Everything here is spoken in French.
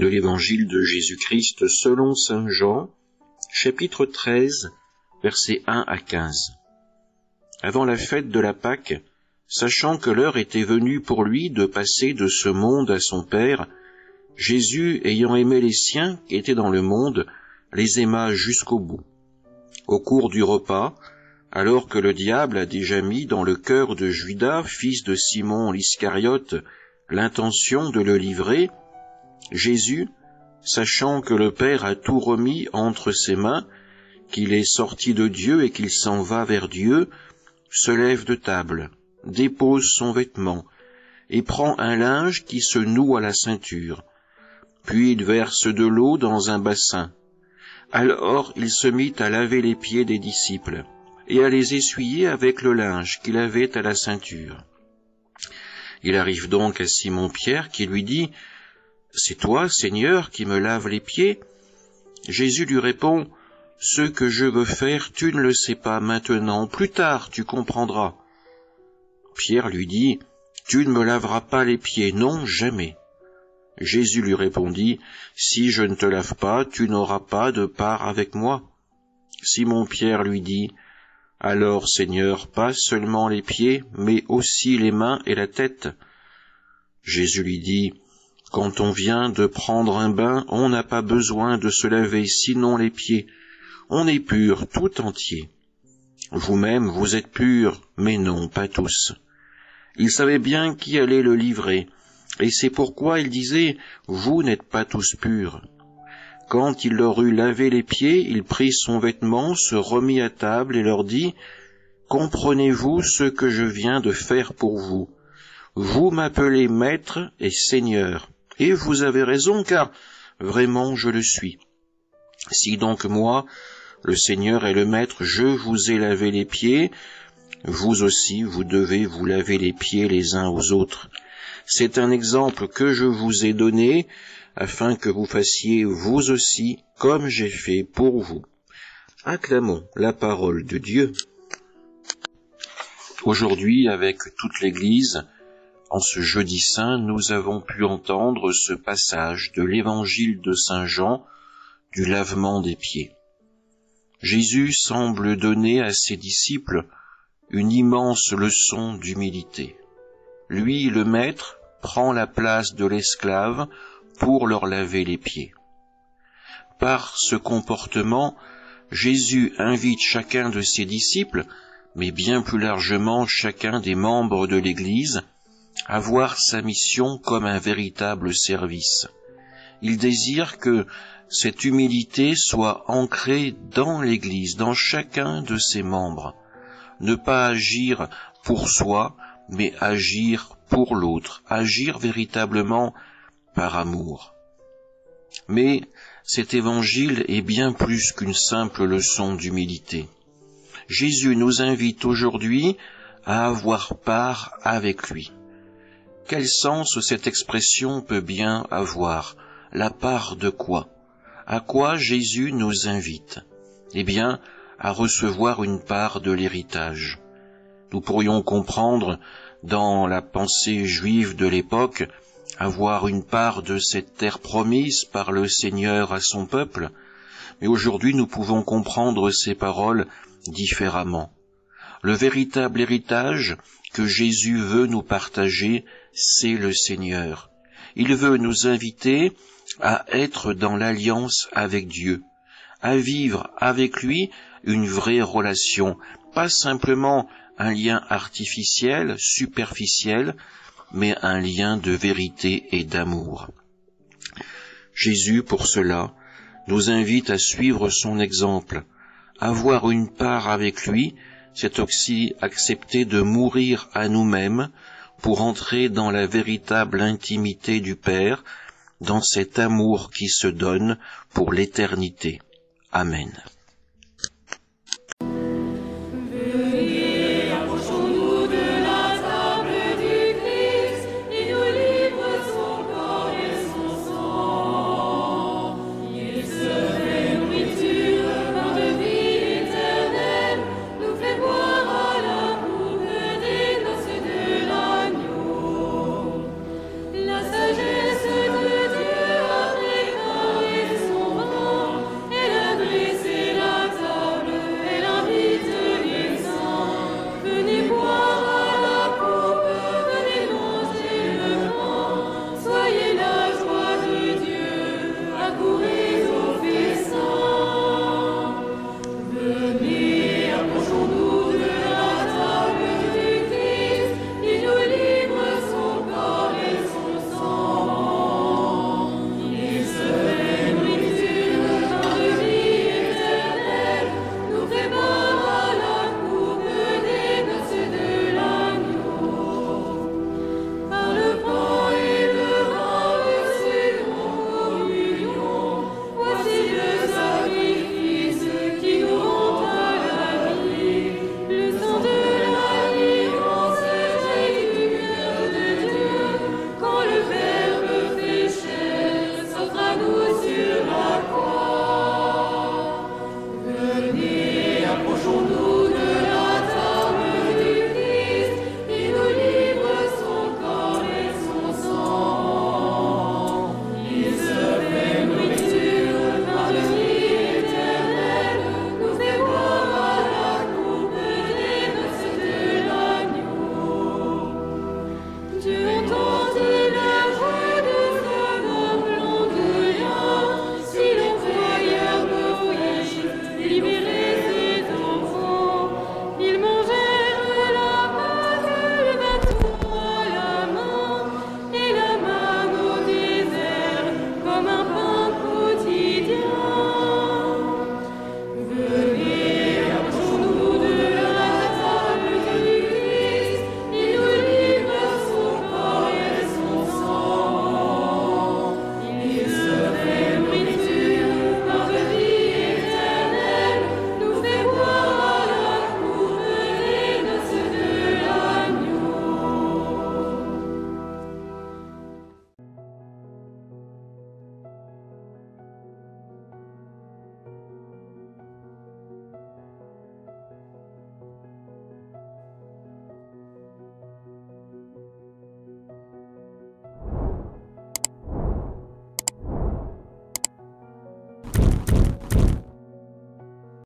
de l'Évangile de Jésus-Christ selon saint Jean, chapitre 13, versets 1 à 15. Avant la fête de la Pâque, sachant que l'heure était venue pour lui de passer de ce monde à son Père, Jésus, ayant aimé les siens qui étaient dans le monde, les aima jusqu'au bout. Au cours du repas, alors que le diable a déjà mis dans le cœur de Judas, fils de Simon l'Iscariote, l'intention de le livrer, Jésus, sachant que le Père a tout remis entre ses mains, qu'il est sorti de Dieu et qu'il s'en va vers Dieu, se lève de table, dépose son vêtement, et prend un linge qui se noue à la ceinture. Puis il verse de l'eau dans un bassin. Alors il se mit à laver les pieds des disciples, et à les essuyer avec le linge qu'il avait à la ceinture. Il arrive donc à Simon-Pierre qui lui dit « C'est toi, Seigneur, qui me laves les pieds ?» Jésus lui répond « Ce que je veux faire, tu ne le sais pas maintenant, plus tard tu comprendras. » Pierre lui dit « Tu ne me laveras pas les pieds, non, jamais. » Jésus lui répondit « Si je ne te lave pas, tu n'auras pas de part avec moi. » Simon-Pierre lui dit « Alors, Seigneur, pas seulement les pieds, mais aussi les mains et la tête. » Jésus lui dit « Quand on vient de prendre un bain, on n'a pas besoin de se laver sinon les pieds. On est pur tout entier. Vous-même, vous êtes purs, mais non, pas tous. » Il savait bien qui allait le livrer, et c'est pourquoi il disait « Vous n'êtes pas tous purs. » Quand il leur eut lavé les pieds, il prit son vêtement, se remit à table et leur dit « Comprenez-vous ce que je viens de faire pour vous? Vous m'appelez Maître et Seigneur, et vous avez raison, car vraiment je le suis. Si donc moi, le Seigneur et le Maître, je vous ai lavé les pieds, vous aussi vous devez vous laver les pieds les uns aux autres. C'est un exemple que je vous ai donné, afin que vous fassiez vous aussi comme j'ai fait pour vous. » Acclamons la parole de Dieu. Aujourd'hui, avec toute l'Église, en ce jeudi saint, nous avons pu entendre ce passage de l'Évangile de saint Jean, du lavement des pieds. Jésus semble donner à ses disciples une immense leçon d'humilité. Lui, le Maître, prend la place de l'esclave pour leur laver les pieds. Par ce comportement, Jésus invite chacun de ses disciples, mais bien plus largement chacun des membres de l'Église, à voir sa mission comme un véritable service. Il désire que cette humilité soit ancrée dans l'Église, dans chacun de ses membres. Ne pas agir pour soi, mais agir pour l'autre, agir véritablement par amour. Mais cet évangile est bien plus qu'une simple leçon d'humilité. Jésus nous invite aujourd'hui à avoir part avec lui. Quel sens cette expression peut bien avoir? La part de quoi? À quoi Jésus nous invite? Eh bien, à recevoir une part de l'héritage. Nous pourrions comprendre, dans la pensée juive de l'époque, avoir une part de cette terre promise par le Seigneur à son peuple, mais aujourd'hui nous pouvons comprendre ces paroles différemment. Le véritable héritage que Jésus veut nous partager, c'est le Seigneur. Il veut nous inviter à être dans l'alliance avec Dieu, à vivre avec lui une vraie relation, pas simplement un lien artificiel, superficiel, mais un lien de vérité et d'amour. Jésus, pour cela, nous invite à suivre son exemple. Avoir une part avec lui, c'est aussi accepter de mourir à nous-mêmes pour entrer dans la véritable intimité du Père, dans cet amour qui se donne pour l'éternité. Amen.